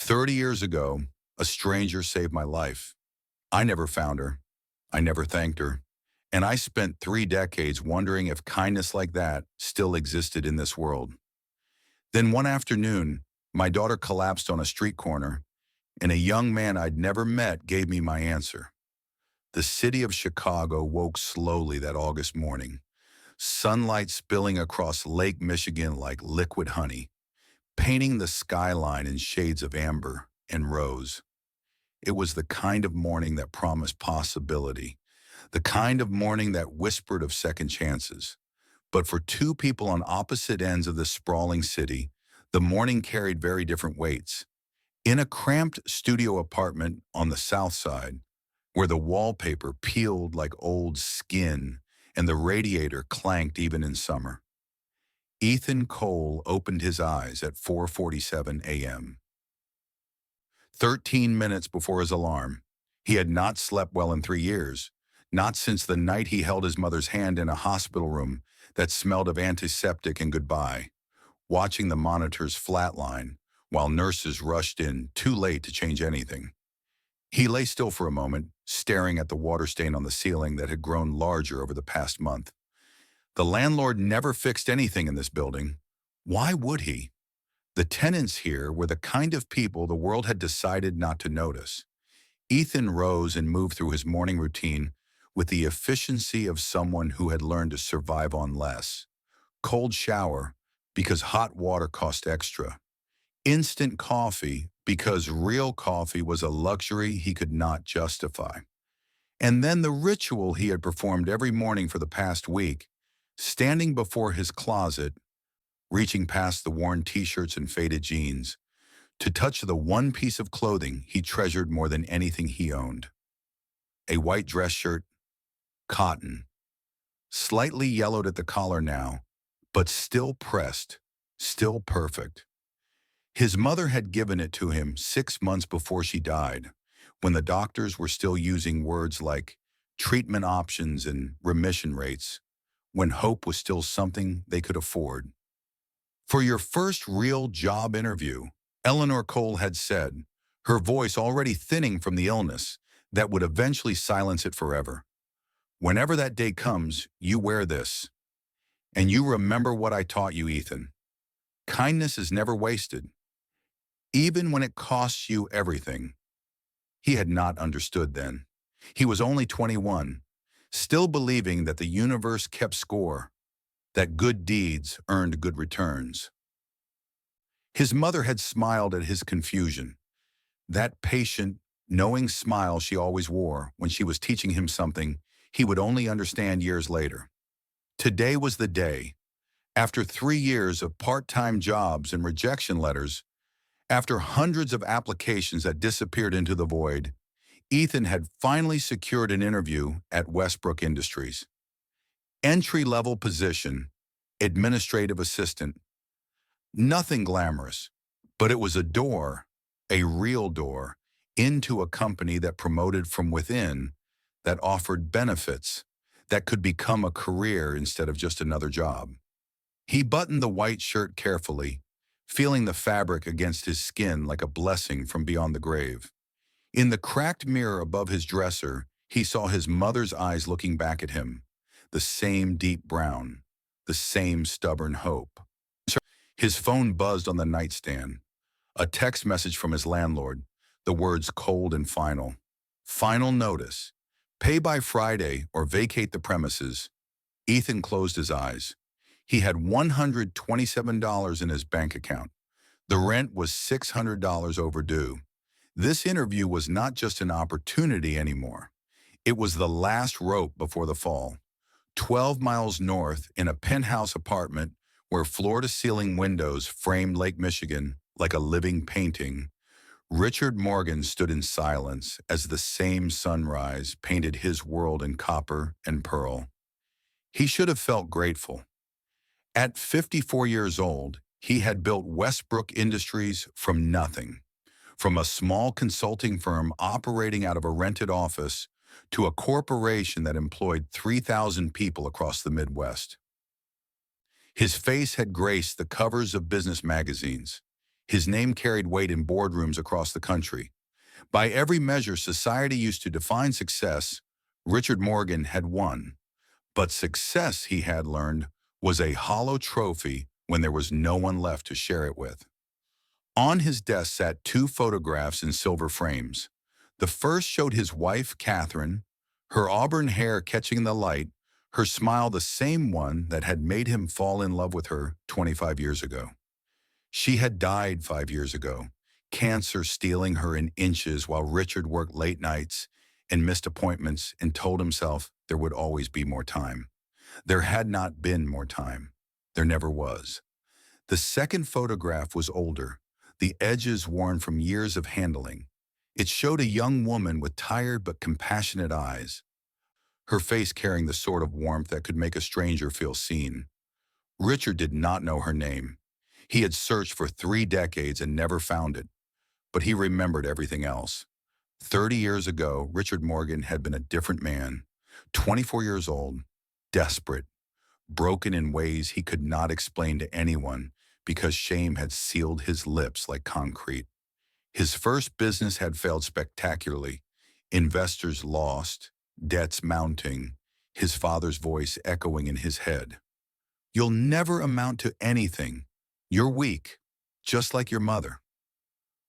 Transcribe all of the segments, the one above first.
30 years ago, a stranger saved my life. I never found her. I never thanked her. And I spent 3 decades wondering if kindness like that still existed in this world. Then one afternoon, my daughter collapsed on a street corner, and a young man I'd never met gave me my answer. The city of Chicago woke slowly that August morning, sunlight spilling across Lake Michigan like liquid honey, painting the skyline in shades of amber and rose. It was the kind of morning that promised possibility, the kind of morning that whispered of second chances. But for two people on opposite ends of this sprawling city, the morning carried very different weights. In a cramped studio apartment on the south side, where the wallpaper peeled like old skin and the radiator clanked even in summer, Ethan Cole opened his eyes at 4:47 a.m. 13 minutes before his alarm. He had not slept well in 3 years, not since the night he held his mother's hand in a hospital room that smelled of antiseptic and goodbye, watching the monitors flatline while nurses rushed in too late to change anything. He lay still for a moment, staring at the water stain on the ceiling that had grown larger over the past month. The landlord never fixed anything in this building. Why would he? The tenants here were the kind of people the world had decided not to notice. Ethan rose and moved through his morning routine with the efficiency of someone who had learned to survive on less. Cold shower, because hot water cost extra. Instant coffee, because real coffee was a luxury he could not justify. And then the ritual he had performed every morning for the past week, standing before his closet, reaching past the worn t-shirts and faded jeans, to touch the one piece of clothing he treasured more than anything he owned. A white dress shirt, cotton, slightly yellowed at the collar now, but still pressed, still perfect. His mother had given it to him 6 months before she died, when the doctors were still using words like treatment options and remission rates, when hope was still something they could afford. For your first real job interview, Eleanor Cole had said, her voice already thinning from the illness that would eventually silence it forever. Whenever that day comes, you wear this. And you remember what I taught you, Ethan. Kindness is never wasted, even when it costs you everything. He had not understood then. He was only 21, still believing that the universe kept score, that good deeds earned good returns. His mother had smiled at his confusion, that patient, knowing smile she always wore when she was teaching him something he would only understand years later. Today was the day. After 3 years of part-time jobs and rejection letters, after hundreds of applications that disappeared into the void, Ethan had finally secured an interview at Westbrook Industries. Entry-level position, administrative assistant. Nothing glamorous, but it was a door, a real door, into a company that promoted from within, that offered benefits, that could become a career instead of just another job. He buttoned the white shirt carefully, feeling the fabric against his skin like a blessing from beyond the grave. In the cracked mirror above his dresser, he saw his mother's eyes looking back at him, the same deep brown, the same stubborn hope. His phone buzzed on the nightstand. A text message from his landlord, the words cold and final. Final notice. Pay by Friday or vacate the premises. Ethan closed his eyes. He had $127 in his bank account. The rent was $600 overdue. This interview was not just an opportunity anymore. It was the last rope before the fall. 12 miles north, in a penthouse apartment where floor-to-ceiling windows framed Lake Michigan like a living painting, Richard Morgan stood in silence as the same sunrise painted his world in copper and pearl. He should have felt grateful. At 54 years old, he had built Westbrook Industries from nothing, from a small consulting firm operating out of a rented office to a corporation that employed 3,000 people across the Midwest. His face had graced the covers of business magazines. His name carried weight in boardrooms across the country. By every measure society used to define success, Richard Morgan had won. But success, he had learned, was a hollow trophy when there was no one left to share it with. On his desk sat two photographs in silver frames. The first showed his wife, Catherine, her auburn hair catching the light, her smile the same one that had made him fall in love with her 25 years ago. She had died 5 years ago, cancer stealing her in inches while Richard worked late nights and missed appointments and told himself there would always be more time. There had not been more time. There never was. The second photograph was older, the edges worn from years of handling. It showed a young woman with tired but compassionate eyes, her face carrying the sort of warmth that could make a stranger feel seen. Richard did not know her name. He had searched for 3 decades and never found it, but he remembered everything else. 30 years ago, Richard Morgan had been a different man, 24 years old, desperate, broken in ways he could not explain to anyone because shame had sealed his lips like concrete. His first business had failed spectacularly. Investors lost, debts mounting, his father's voice echoing in his head. "You'll never amount to anything. You're weak, just like your mother."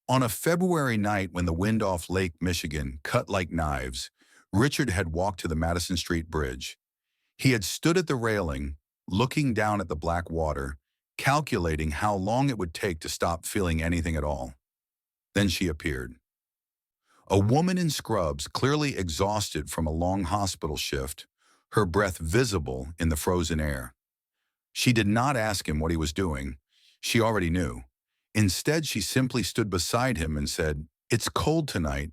On a February night when the wind off Lake Michigan cut like knives, Richard had walked to the Madison Street Bridge. He had stood at the railing, looking down at the black water, calculating how long it would take to stop feeling anything at all. Then she appeared. A woman in scrubs, clearly exhausted from a long hospital shift, her breath visible in the frozen air. She did not ask him what he was doing. She already knew. Instead, she simply stood beside him and said, "It's cold tonight.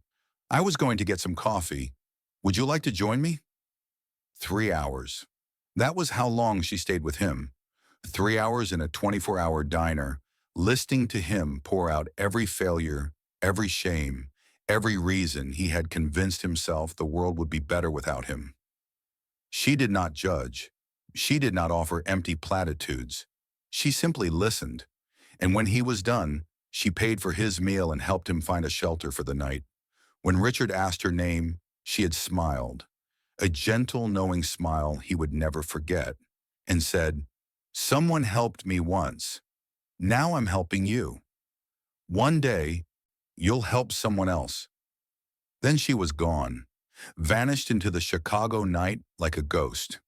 I was going to get some coffee. Would you like to join me?" 3 hours. That was how long she stayed with him. 3 hours in a 24-hour diner, listening to him pour out every failure, every shame, every reason he had convinced himself the world would be better without him. She did not judge. She did not offer empty platitudes. She simply listened. And when he was done, she paid for his meal and helped him find a shelter for the night. When Richard asked her name, she had smiled, a gentle, knowing smile he would never forget, and said, "Someone helped me once. Now I'm helping you. One day, you'll help someone else." Then she was gone, vanished into the Chicago night like a ghost.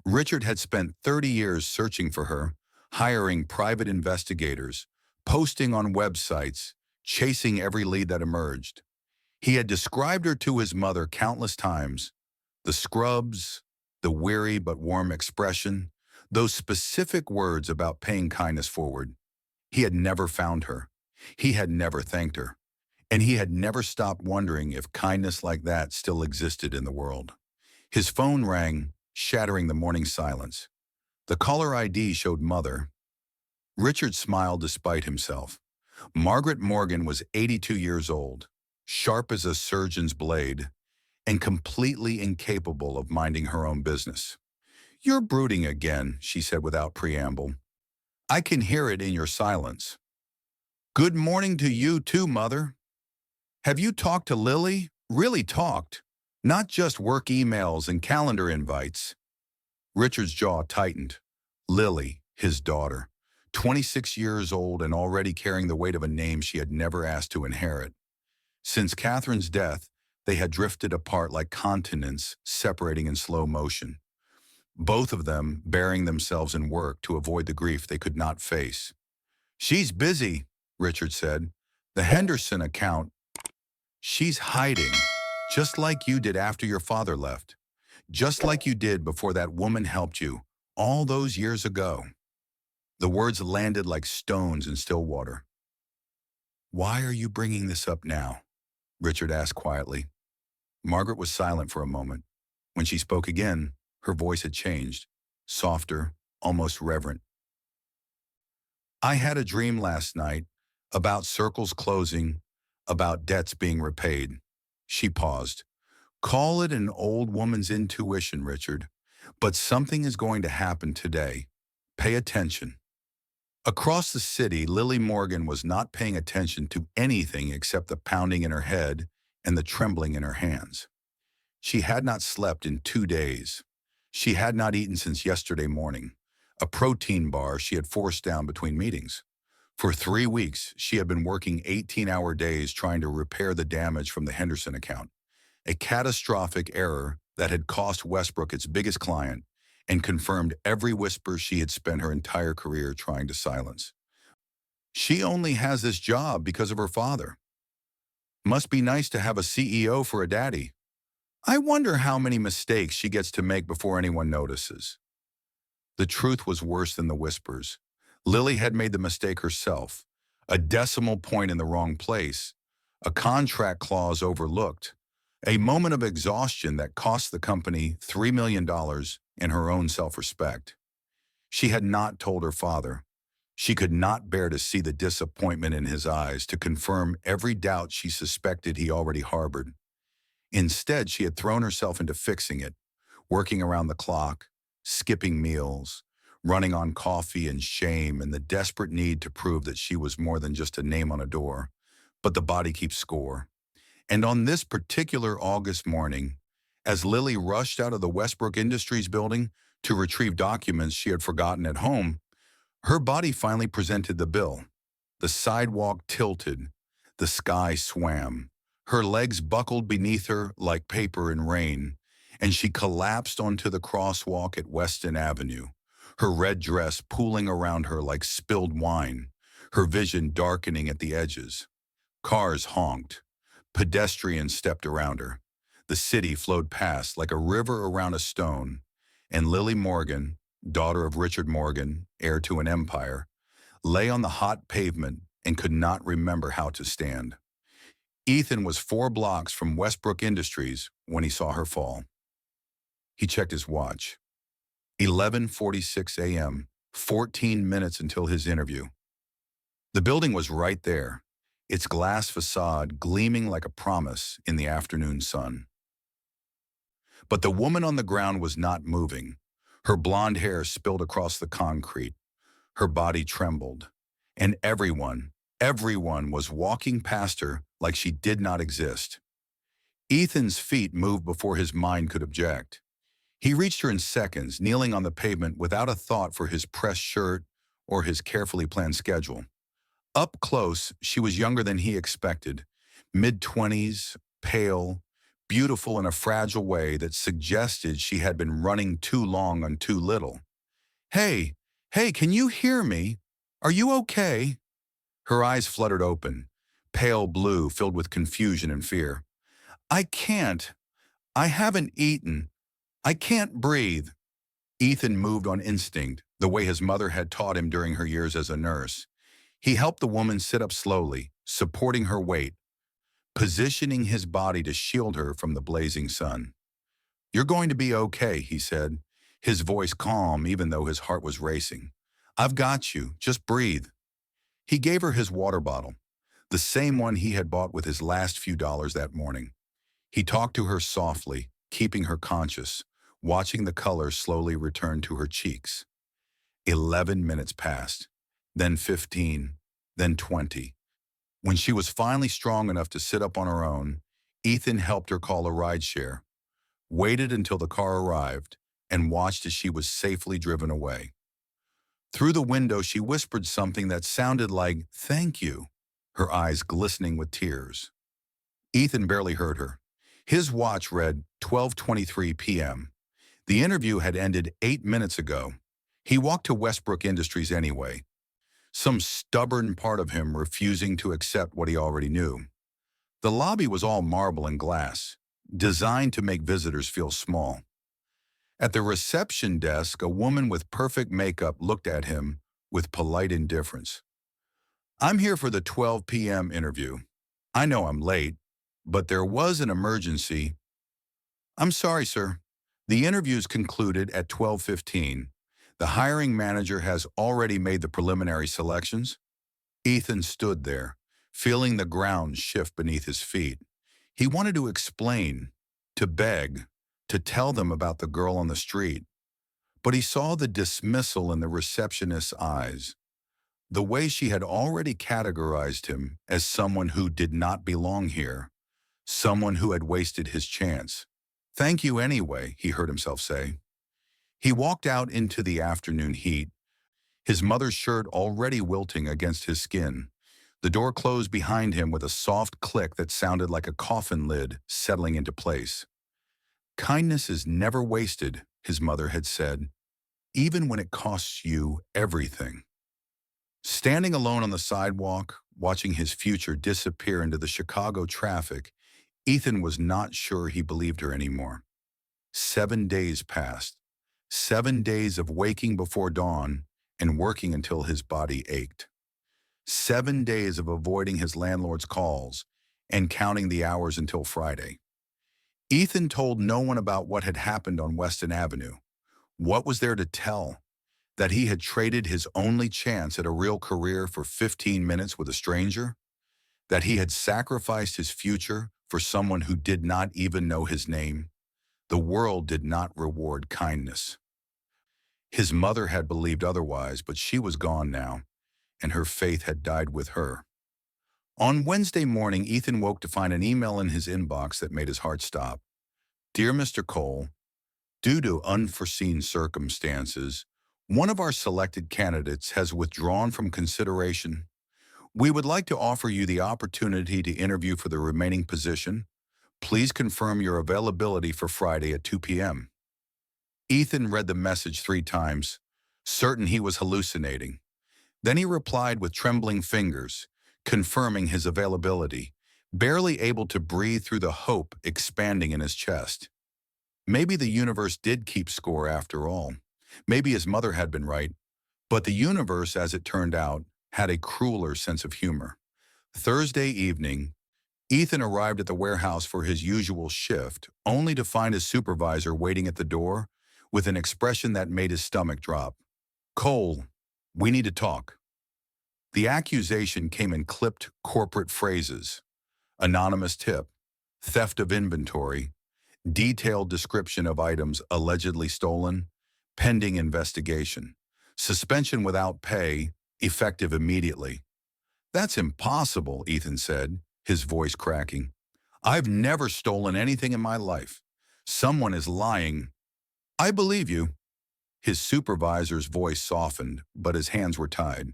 Richard had spent 30 years searching for her, hiring private investigators, posting on websites, chasing every lead that emerged. He had described her to his mother countless times. The scrubs, the weary but warm expression, those specific words about paying kindness forward. He had never found her. He had never thanked her. And he had never stopped wondering if kindness like that still existed in the world. His phone rang, shattering the morning silence. The caller ID showed Mother. Richard smiled despite himself. Margaret Morgan was 82 years old, sharp as a surgeon's blade, and completely incapable of minding her own business. "You're brooding again," she said without preamble. "I can hear it in your silence." "Good morning to you too, Mother. Have you talked to Lily? Really talked? Not just work emails and calendar invites." Richard's jaw tightened. Lily, his daughter, 26 years old and already carrying the weight of a name she had never asked to inherit. Since Catherine's death, they had drifted apart like continents separating in slow motion, both of them burying themselves in work to avoid the grief they could not face. "She's busy," Richard said. "The Henderson account. She's hiding, just like you did after your father left. Just like you did before that woman helped you, all those years ago." The words landed like stones in still water. "Why are you bringing this up now?" Richard asked quietly. Margaret was silent for a moment. When she spoke again, her voice had changed, softer, almost reverent. "I had a dream last night about circles closing, about debts being repaid." She paused. "Call it an old woman's intuition, Richard, but something is going to happen today. Pay attention." Across the city, Lily Morgan was not paying attention to anything except the pounding in her head and the trembling in her hands. She had not slept in 2 days. She had not eaten since yesterday morning, a protein bar she had forced down between meetings. For 3 weeks, she had been working 18-hour days trying to repair the damage from the Henderson account, a catastrophic error that had cost Westbrook its biggest client and confirmed every whisper she had spent her entire career trying to silence. She only has this job because of her father. Must be nice to have a CEO for a daddy. I wonder how many mistakes she gets to make before anyone notices. The truth was worse than the whispers. Lily had made the mistake herself. A decimal point in the wrong place, a contract clause overlooked, a moment of exhaustion that cost the company $3 million in her own self-respect. She had not told her father. She could not bear to see the disappointment in his eyes, to confirm every doubt she suspected he already harbored. Instead, she had thrown herself into fixing it, working around the clock, skipping meals, running on coffee and shame and the desperate need to prove that she was more than just a name on a door. But the body keeps score. And on this particular August morning, as Lily rushed out of the Westbrook Industries building to retrieve documents she had forgotten at home, her body finally presented the bill. The sidewalk tilted. The sky swam. Her legs buckled beneath her like paper in rain, and she collapsed onto the crosswalk at Weston Avenue, her red dress pooling around her like spilled wine, her vision darkening at the edges. Cars honked. Pedestrians stepped around her. The city flowed past like a river around a stone, and Lily Morgan, daughter of Richard Morgan, heir to an empire, lay on the hot pavement and could not remember how to stand. Ethan was 4 blocks from Westbrook Industries when he saw her fall. He checked his watch. 11:46 a.m., 14 minutes until his interview. The building was right there, its glass facade gleaming like a promise in the afternoon sun. But the woman on the ground was not moving. Her blonde hair spilled across the concrete. Her body trembled. And everyone was walking past her like she did not exist. Ethan's feet moved before his mind could object. He reached her in seconds, kneeling on the pavement without a thought for his pressed shirt or his carefully planned schedule. Up close, she was younger than he expected, mid-20s, pale, beautiful in a fragile way that suggested she had been running too long on too little. Hey, can you hear me? Are you okay? Her eyes fluttered open, pale blue filled with confusion and fear. I can't. I haven't eaten. I can't breathe. Ethan moved on instinct, the way his mother had taught him during her years as a nurse. He helped the woman sit up slowly, supporting her weight, positioning his body to shield her from the blazing sun. You're going to be okay, he said, his voice calm even though his heart was racing. I've got you. Just breathe. He gave her his water bottle, the same one he had bought with his last few dollars that morning. He talked to her softly, keeping her conscious, watching the color slowly return to her cheeks. 11 minutes passed, then 15, then 20. When she was finally strong enough to sit up on her own, Ethan helped her call a rideshare, waited until the car arrived, and watched as she was safely driven away. Through the window, she whispered something that sounded like, "Thank you," her eyes glistening with tears. Ethan barely heard her. His watch read 12:23 p.m. The interview had ended 8 minutes ago. He walked to Westbrook Industries anyway, some stubborn part of him refusing to accept what he already knew. The lobby was all marble and glass, designed to make visitors feel small. At the reception desk, a woman with perfect makeup looked at him with polite indifference. I'm here for the 12 p.m. interview. I know I'm late, but there was an emergency. I'm sorry, sir. The interview's concluded at 12:15. The hiring manager has already made the preliminary selections. Ethan stood there, feeling the ground shift beneath his feet. He wanted to explain, to beg, to tell them about the girl on the street. But he saw the dismissal in the receptionist's eyes. The way she had already categorized him as someone who did not belong here, someone who had wasted his chance. "Thank you anyway," he heard himself say. He walked out into the afternoon heat, his mother's shirt already wilting against his skin. The door closed behind him with a soft click that sounded like a coffin lid settling into place. "Kindness is never wasted," his mother had said, "even when it costs you everything." Standing alone on the sidewalk, watching his future disappear into the Chicago traffic, Ethan was not sure he believed her anymore. 7 days passed. 7 days of waking before dawn and working until his body ached. 7 days of avoiding his landlord's calls and counting the hours until Friday. Ethan told no one about what had happened on Weston Avenue. What was there to tell? That he had traded his only chance at a real career for 15 minutes with a stranger? That he had sacrificed his future for someone who did not even know his name? The world did not reward kindness. His mother had believed otherwise, but she was gone now, and her faith had died with her. On Wednesday morning, Ethan woke to find an email in his inbox that made his heart stop. "Dear Mr. Cole, due to unforeseen circumstances, one of our selected candidates has withdrawn from consideration. We would like to offer you the opportunity to interview for the remaining position. Please confirm your availability for Friday at 2 p.m. Ethan read the message 3 times, certain he was hallucinating. Then he replied with trembling fingers, confirming his availability, barely able to breathe through the hope expanding in his chest. Maybe the universe did keep score after all. Maybe his mother had been right. But the universe, as it turned out, had a crueler sense of humor. Thursday evening, Ethan arrived at the warehouse for his usual shift, only to find his supervisor waiting at the door with an expression that made his stomach drop. "Cole, we need to talk." The accusation came in clipped corporate phrases: anonymous tip, theft of inventory, detailed description of items allegedly stolen, pending investigation, suspension without pay, effective immediately. "That's impossible," Ethan said, his voice cracking. "I've never stolen anything in my life. Someone is lying." "I believe you." His supervisor's voice softened, but his hands were tied.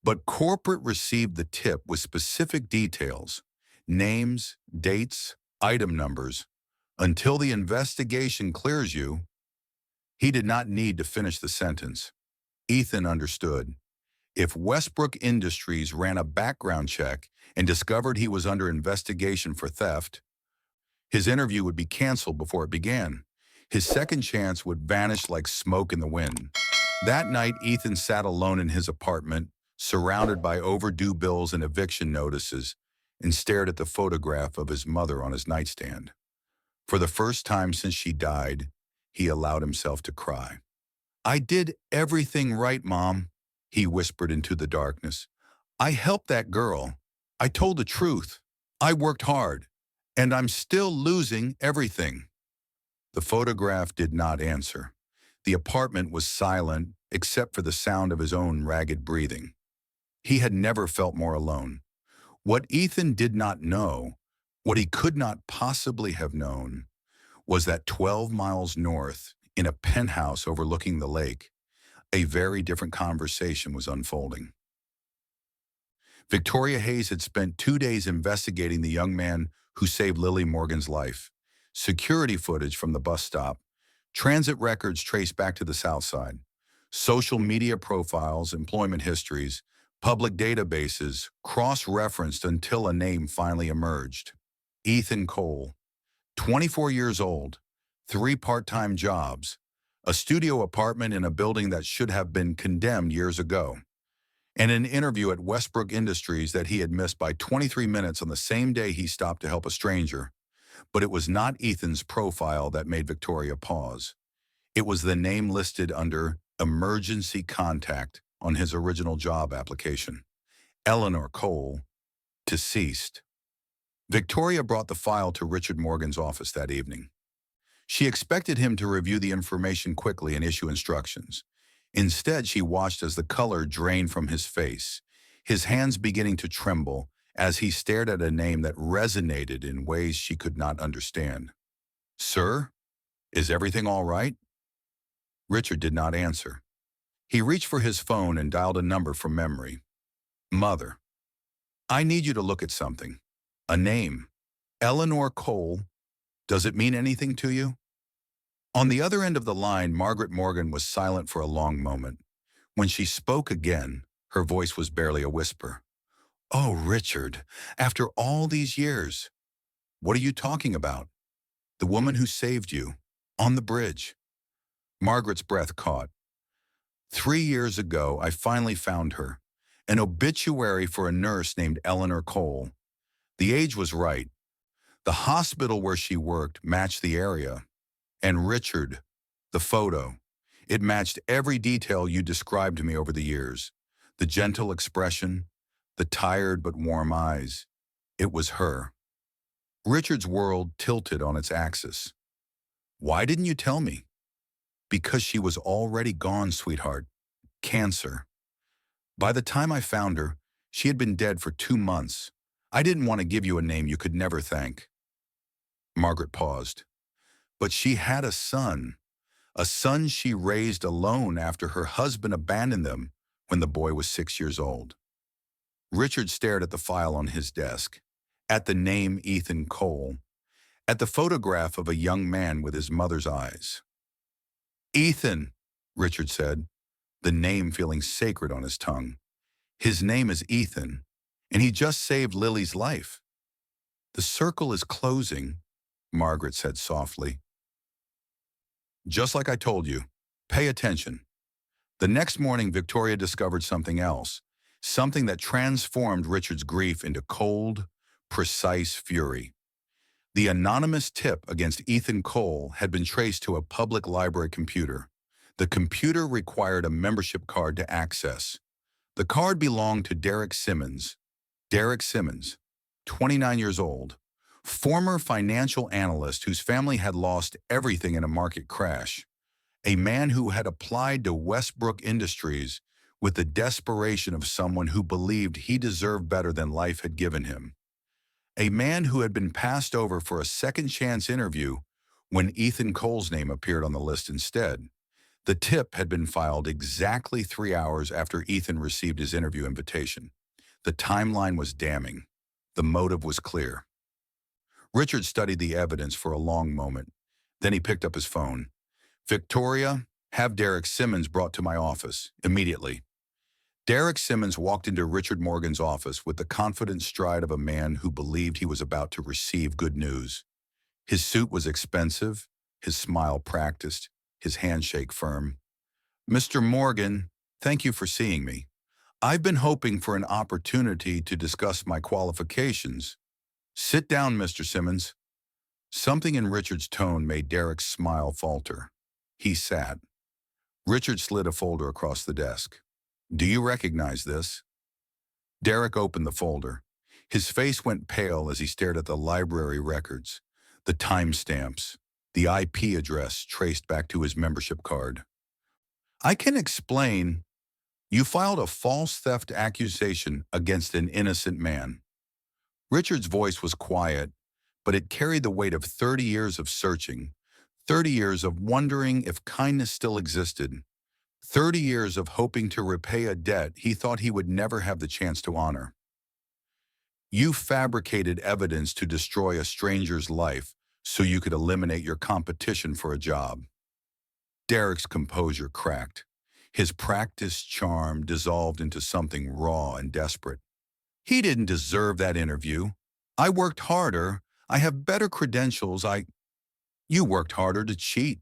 "But corporate received the tip with specific details, names, dates, item numbers. Until the investigation clears you." He did not need to finish the sentence. Ethan understood. If Westbrook Industries ran a background check and discovered he was under investigation for theft, his interview would be canceled before it began. His second chance would vanish like smoke in the wind. That night, Ethan sat alone in his apartment, surrounded by overdue bills and eviction notices, and stared at the photograph of his mother on his nightstand. For the first time since she died, he allowed himself to cry. "I did everything right, Mom," he whispered into the darkness. "I helped that girl. I told the truth. I worked hard. And I'm still losing everything." The photograph did not answer. The apartment was silent except for the sound of his own ragged breathing. He had never felt more alone. What Ethan did not know, what he could not possibly have known, was that 12 miles north, in a penthouse overlooking the lake, a very different conversation was unfolding. Victoria Hayes had spent 2 days investigating the young man who saved Lily Morgan's life. Security footage from the bus stop, transit records traced back to the South Side, social media profiles, employment histories, public databases, cross-referenced until a name finally emerged. Ethan Cole, 24 years old, 3 part-time jobs, a studio apartment in a building that should have been condemned years ago, and an interview at Westbrook Industries that he had missed by 23 minutes on the same day he stopped to help a stranger. But it was not Ethan's profile that made Victoria pause. It was the name listed under emergency contact on his original job application. Eleanor Cole, deceased. Victoria brought the file to Richard Morgan's office that evening. She expected him to review the information quickly and issue instructions. Instead, she watched as the color drained from his face, his hands beginning to tremble as he stared at a name that resonated in ways she could not understand. "Sir, is everything all right?" Richard did not answer. He reached for his phone and dialed a number from memory. "Mother, I need you to look at something. A name. Eleanor Cole. Does it mean anything to you?" On the other end of the line, Margaret Morgan was silent for a long moment. When she spoke again, her voice was barely a whisper. "Oh, Richard, after all these years, what are you talking about? The woman who saved you, on the bridge." Margaret's breath caught. "3 years ago, I finally found her. An obituary for a nurse named Eleanor Cole. The age was right. The hospital where she worked matched the area. And Richard, the photo. It matched every detail you described to me over the years. The gentle expression, the tired but warm eyes. It was her." Richard's world tilted on its axis. "Why didn't you tell me?" "Because she was already gone, sweetheart. Cancer. By the time I found her, she had been dead for 2 months. I didn't want to give you a name you could never thank." Margaret paused. "But she had a son she raised alone after her husband abandoned them when the boy was 6 years old." Richard stared at the file on his desk, at the name Ethan Cole, at the photograph of a young man with his mother's eyes. "Ethan," Richard said, the name feeling sacred on his tongue. "His name is Ethan, and he just saved Lily's life." "The circle is closing," Margaret said softly. "Just like I told you. Pay attention." The next morning, Victoria discovered something else, something that transformed Richard's grief into cold, precise fury. The anonymous tip against Ethan Cole had been traced to a public library computer. The computer required a membership card to access. The card belonged to Derek Simmons. Derek Simmons, 29 years old, former financial analyst whose family had lost everything in a market crash. A man who had applied to Westbrook Industries with the desperation of someone who believed he deserved better than life had given him. A man who had been passed over for a second-chance interview when Ethan Cole's name appeared on the list instead. The tip had been filed exactly 3 hours after Ethan received his interview invitation. The timeline was damning. The motive was clear. Richard studied the evidence for a long moment. Then he picked up his phone. "Victoria, have Derek Simmons brought to my office, immediately." Derek Simmons walked into Richard Morgan's office with the confident stride of a man who believed he was about to receive good news. His suit was expensive, his smile practiced, his handshake firm. "Mr. Morgan, thank you for seeing me. I've been hoping for an opportunity to discuss my qualifications." "Sit down, Mr. Simmons." Something in Richard's tone made Derek's smile falter. He sat. Richard slid a folder across the desk. "Do you recognize this?" Derek opened the folder. His face went pale as he stared at the library records, the timestamps, the IP address traced back to his membership card. "I can explain. You filed a false theft accusation against an innocent man." Richard's voice was quiet, but it carried the weight of 30 years of searching, 30 years of wondering if kindness still existed, 30 years of hoping to repay a debt he thought he would never have the chance to honor. "You fabricated evidence to destroy a stranger's life so you could eliminate your competition for a job." Derek's composure cracked. His practiced charm dissolved into something raw and desperate. "He didn't deserve that interview. I worked harder. I have better credentials. You worked harder to cheat."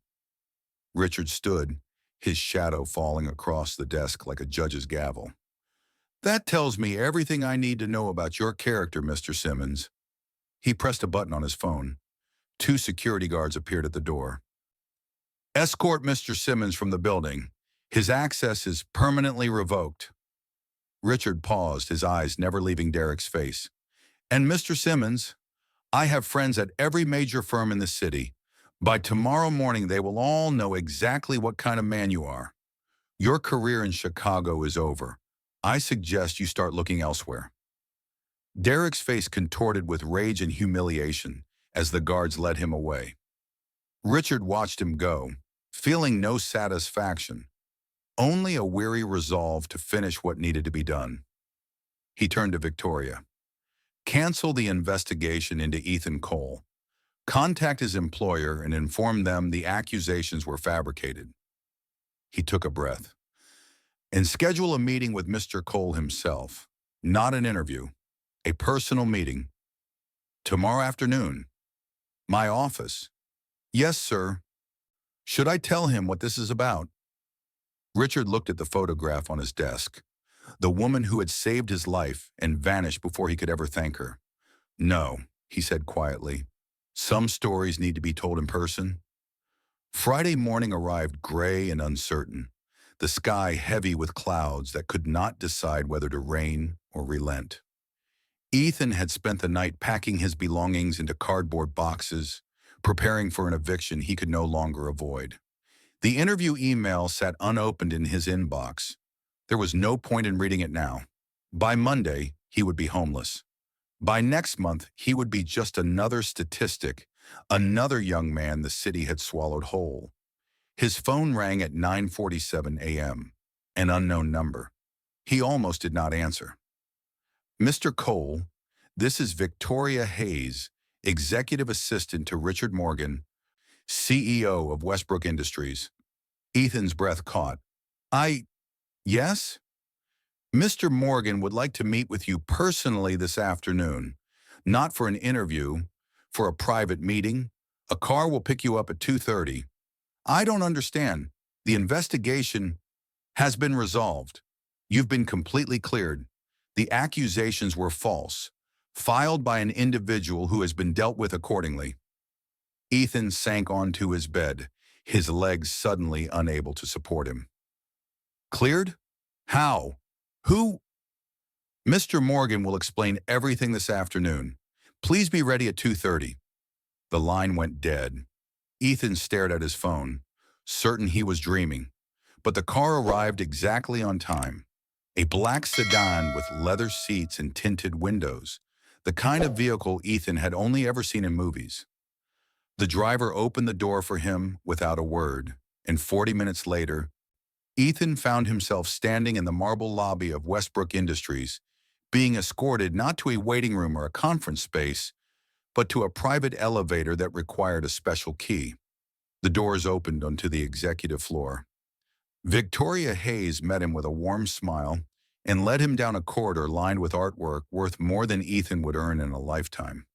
Richard stood, his shadow falling across the desk like a judge's gavel. "That tells me everything I need to know about your character, Mr. Simmons." He pressed a button on his phone. 2 security guards appeared at the door. "Escort Mr. Simmons from the building. His access is permanently revoked." Richard paused, his eyes never leaving Derek's face. "And Mr. Simmons, I have friends at every major firm in the city. By tomorrow morning, they will all know exactly what kind of man you are." Your career in Chicago is over. I suggest you start looking elsewhere." Derek's face contorted with rage and humiliation as the guards led him away. Richard watched him go, feeling no satisfaction, only a weary resolve to finish what needed to be done. He turned to Victoria. "Cancel the investigation into Ethan Cole. Contact his employer and inform them the accusations were fabricated." He took a breath. "And schedule a meeting with Mr. Cole himself. Not an interview. A personal meeting. Tomorrow afternoon. My office." "Yes, sir. Should I tell him what this is about?" Richard looked at the photograph on his desk. The woman who had saved his life and vanished before he could ever thank her. "No," he said quietly. "Some stories need to be told in person." Friday morning arrived gray and uncertain, the sky heavy with clouds that could not decide whether to rain or relent. Ethan had spent the night packing his belongings into cardboard boxes, preparing for an eviction he could no longer avoid. The interview email sat unopened in his inbox. There was no point in reading it now. By Monday, he would be homeless. By next month, he would be just another statistic, another young man the city had swallowed whole. His phone rang at 9:47 a.m., an unknown number. He almost did not answer. "Mr. Cole, this is Victoria Hayes, executive assistant to Richard Morgan, CEO of Westbrook Industries." Ethan's breath caught. Yes? "Mr. Morgan would like to meet with you personally this afternoon. Not for an interview, for a private meeting. A car will pick you up at 2:30. "I don't understand. The investigation has been resolved. You've been completely cleared. The accusations were false, filed by an individual who has been dealt with accordingly." Ethan sank onto his bed, his legs suddenly unable to support him. "Cleared? How? Who?" "Mr. Morgan will explain everything this afternoon. Please be ready at 2:30. The line went dead. Ethan stared at his phone, certain he was dreaming. But the car arrived exactly on time. A black sedan with leather seats and tinted windows, the kind of vehicle Ethan had only ever seen in movies. The driver opened the door for him without a word, and 40 minutes later, Ethan found himself standing in the marble lobby of Westbrook Industries, being escorted not to a waiting room or a conference space, but to a private elevator that required a special key. The doors opened onto the executive floor. Victoria Hayes met him with a warm smile and led him down a corridor lined with artwork worth more than Ethan would earn in a lifetime.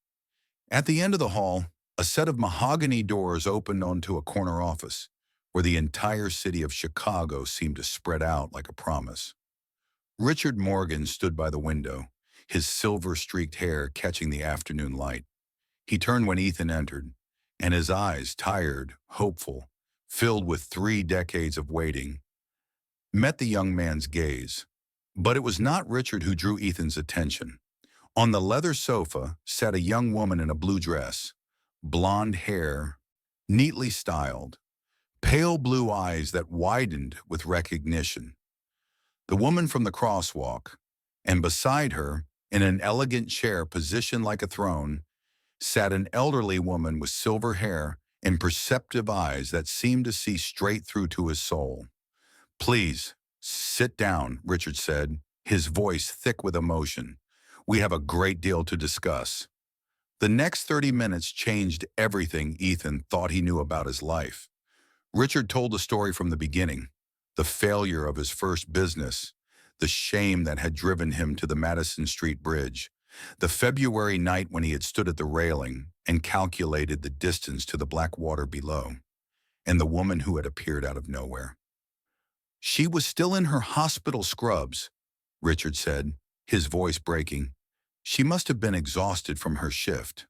At the end of the hall, a set of mahogany doors opened onto a corner office, where the entire city of Chicago seemed to spread out like a promise. Richard Morgan stood by the window, his silver-streaked hair catching the afternoon light. He turned when Ethan entered, and his eyes, tired, hopeful, filled with 3 decades of waiting, met the young man's gaze. But it was not Richard who drew Ethan's attention. On the leather sofa sat a young woman in a blue dress, blonde hair, neatly styled, pale blue eyes that widened with recognition. The woman from the crosswalk, and beside her, in an elegant chair positioned like a throne, sat an elderly woman with silver hair and perceptive eyes that seemed to see straight through to his soul. "Please, sit down," Richard said, his voice thick with emotion. "We have a great deal to discuss." The next 30 minutes changed everything Ethan thought he knew about his life. Richard told the story from the beginning, the failure of his first business, the shame that had driven him to the Madison Street Bridge, the February night when he had stood at the railing and calculated the distance to the black water below, and the woman who had appeared out of nowhere. "She was still in her hospital scrubs," Richard said, his voice breaking. "She must have been exhausted from her shift.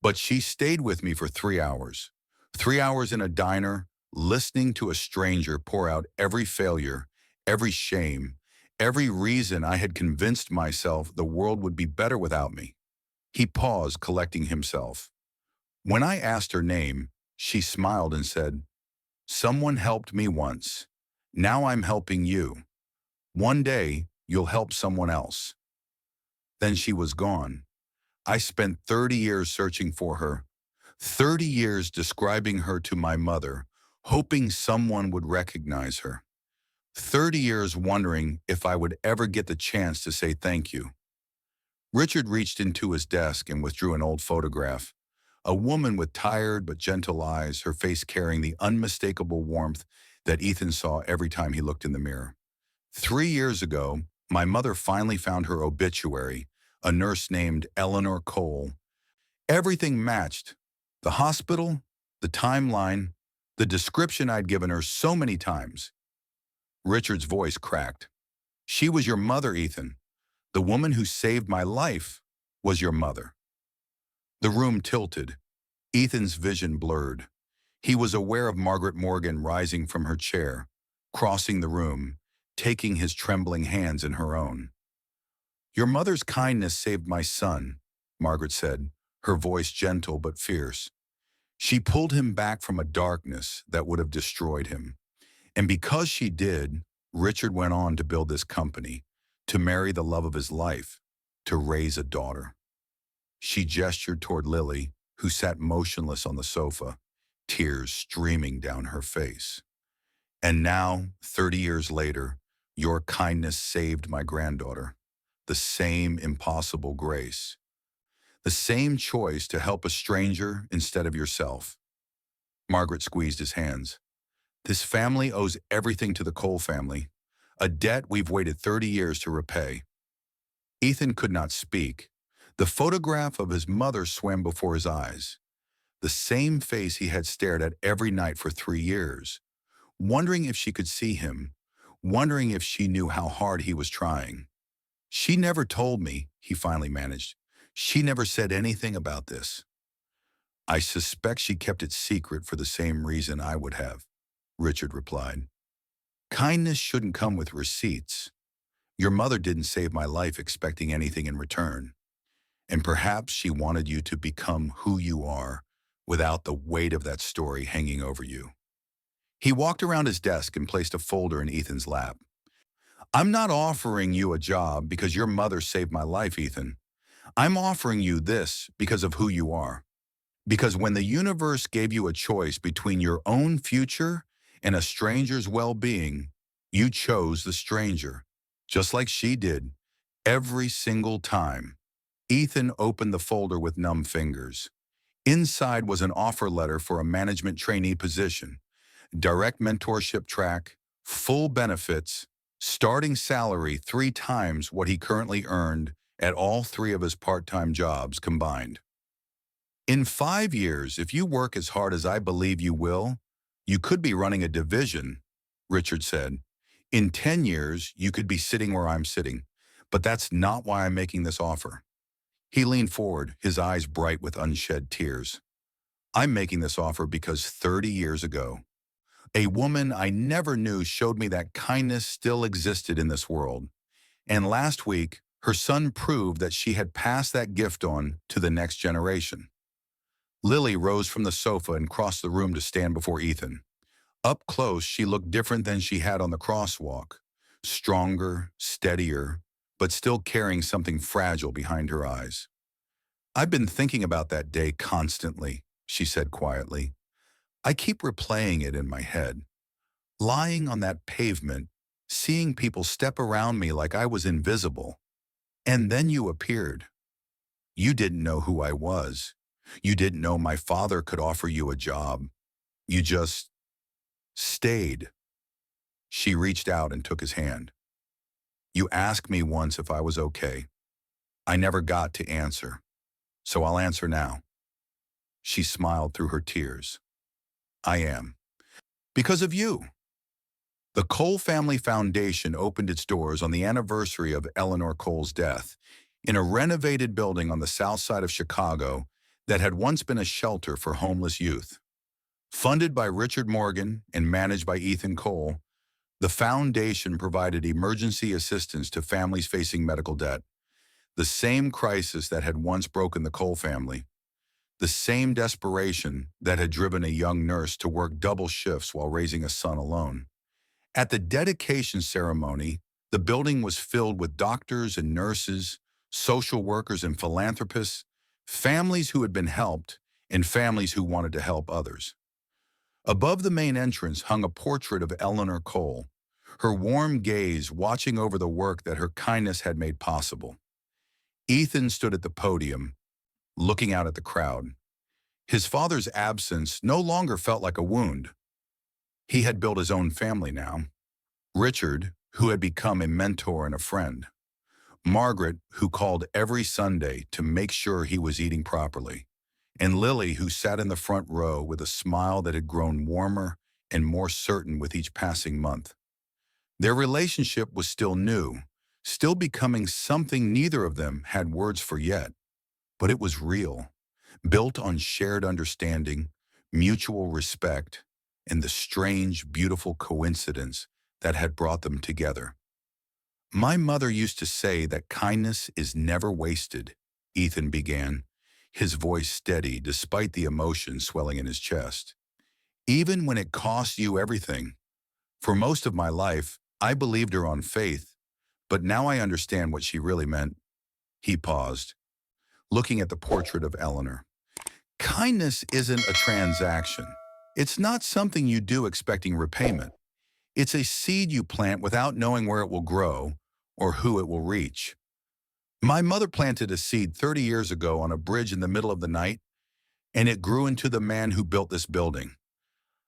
But she stayed with me for 3 hours. 3 hours in a diner, listening to a stranger pour out every failure, every shame, every reason I had convinced myself the world would be better without me." He paused, collecting himself. "When I asked her name, she smiled and said, 'Someone helped me once. Now I'm helping you. One day, you'll help someone else." Then she was gone. I spent 30 years searching for her, 30 years describing her to my mother, hoping someone would recognize her. 30 years wondering if I would ever get the chance to say thank you. Richard reached into his desk and withdrew an old photograph. A woman with tired but gentle eyes, her face carrying the unmistakable warmth that Ethan saw every time he looked in the mirror. 3 years ago, my mother finally found her obituary, a nurse named Eleanor Cole. Everything matched. The hospital, the timeline, the description I'd given her so many times. Richard's voice cracked. "She was your mother, Ethan. The woman who saved my life was your mother." The room tilted. Ethan's vision blurred. He was aware of Margaret Morgan rising from her chair, crossing the room, taking his trembling hands in her own. "Your mother's kindness saved my son," Margaret said, her voice gentle but fierce. She pulled him back from a darkness that would have destroyed him. And because she did, Richard went on to build this company, to marry the love of his life, to raise a daughter. She gestured toward Lily, who sat motionless on the sofa, tears streaming down her face. "And now, 30 years later, your kindness saved my granddaughter. The same impossible grace. The same choice to help a stranger instead of yourself." Margaret squeezed his hands. "This family owes everything to the Cole family, a debt we've waited 30 years to repay." Ethan could not speak. The photograph of his mother swam before his eyes. The same face he had stared at every night for 3 years, wondering if she could see him, wondering if she knew how hard he was trying. "She never told me," he finally managed. "She never said anything about this." "I suspect she kept it secret for the same reason I would have," Richard replied. "Kindness shouldn't come with receipts. Your mother didn't save my life expecting anything in return. And perhaps she wanted you to become who you are without the weight of that story hanging over you." He walked around his desk and placed a folder in Ethan's lap. "I'm not offering you a job because your mother saved my life, Ethan. I'm offering you this because of who you are. Because when the universe gave you a choice between your own future and a stranger's well-being, you chose the stranger, just like she did, every single time." Ethan opened the folder with numb fingers. Inside was an offer letter for a management trainee position, direct mentorship track, full benefits, starting salary 3 times what he currently earned at all 3 of his part-time jobs combined. "In 5 years, if you work as hard as I believe you will, you could be running a division," Richard said. "In 10 years, you could be sitting where I'm sitting, but that's not why I'm making this offer." He leaned forward, his eyes bright with unshed tears. "I'm making this offer because 30 years ago, a woman I never knew showed me that kindness still existed in this world. And last week, her son proved that she had passed that gift on to the next generation." Lily rose from the sofa and crossed the room to stand before Ethan. Up close, she looked different than she had on the crosswalk. Stronger, steadier, but still carrying something fragile behind her eyes. "I've been thinking about that day constantly," she said quietly. "I keep replaying it in my head. Lying on that pavement, seeing people step around me like I was invisible. And then you appeared. You didn't know who I was. You didn't know my father could offer you a job. You just stayed." She reached out and took his hand. "You asked me once if I was okay. I never got to answer, so I'll answer now." She smiled through her tears. "I am. Because of you." The Cole Family Foundation opened its doors on the anniversary of Eleanor Cole's death in a renovated building on the south side of Chicago that had once been a shelter for homeless youth. Funded by Richard Morgan and managed by Ethan Cole, the foundation provided emergency assistance to families facing medical debt, the same crisis that had once broken the Cole family, the same desperation that had driven a young nurse to work double shifts while raising a son alone. At the dedication ceremony, the building was filled with doctors and nurses, social workers and philanthropists, families who had been helped, and families who wanted to help others. Above the main entrance hung a portrait of Eleanor Cole, her warm gaze watching over the work that her kindness had made possible. Ethan stood at the podium, looking out at the crowd. His father's absence no longer felt like a wound. He had built his own family now. Richard, who had become a mentor and a friend. Margaret, who called every Sunday to make sure he was eating properly. And Lily, who sat in the front row with a smile that had grown warmer and more certain with each passing month. Their relationship was still new, still becoming something neither of them had words for yet, but it was real, built on shared understanding, mutual respect, and the strange, beautiful coincidence that had brought them together. My mother used to say that kindness is never wasted, Ethan began, his voice steady despite the emotion swelling in his chest. Even when it costs you everything. For most of my life, I believed her on faith, but now I understand what she really meant. He paused, looking at the portrait of Eleanor. Kindness isn't a transaction. It's not something you do expecting repayment. It's a seed you plant without knowing where it will grow or who it will reach. My mother planted a seed 30 years ago on a bridge in the middle of the night, and it grew into the man who built this building.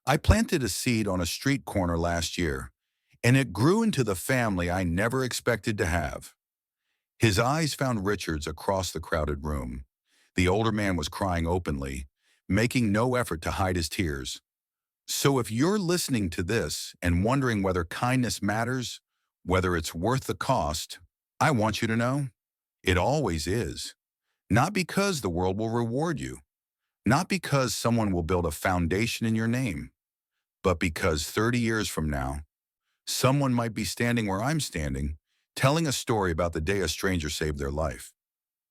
I planted a seed on a street corner last year, and it grew into the family I never expected to have. His eyes found Richard's across the crowded room. The older man was crying openly, making no effort to hide his tears. So if you're listening to this and wondering whether kindness matters, whether it's worth the cost, I want you to know, it always is. Not because the world will reward you, not because someone will build a foundation in your name, but because 30 years from now, someone might be standing where I'm standing, telling a story about the day a stranger saved their life.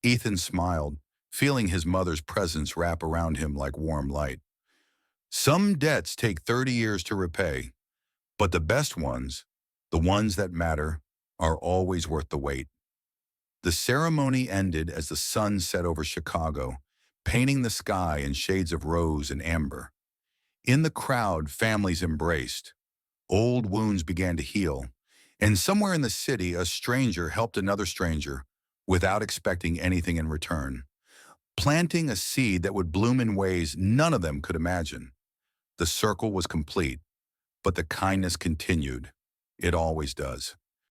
Ethan smiled, feeling his mother's presence wrap around him like warm light. Some debts take 30 years to repay, but the best ones, the ones that matter, are always worth the wait. The ceremony ended as the sun set over Chicago, painting the sky in shades of rose and amber. In the crowd, families embraced. Old wounds began to heal, and somewhere in the city, a stranger helped another stranger without expecting anything in return, planting a seed that would bloom in ways none of them could imagine. The circle was complete, but the kindness continued. It always does.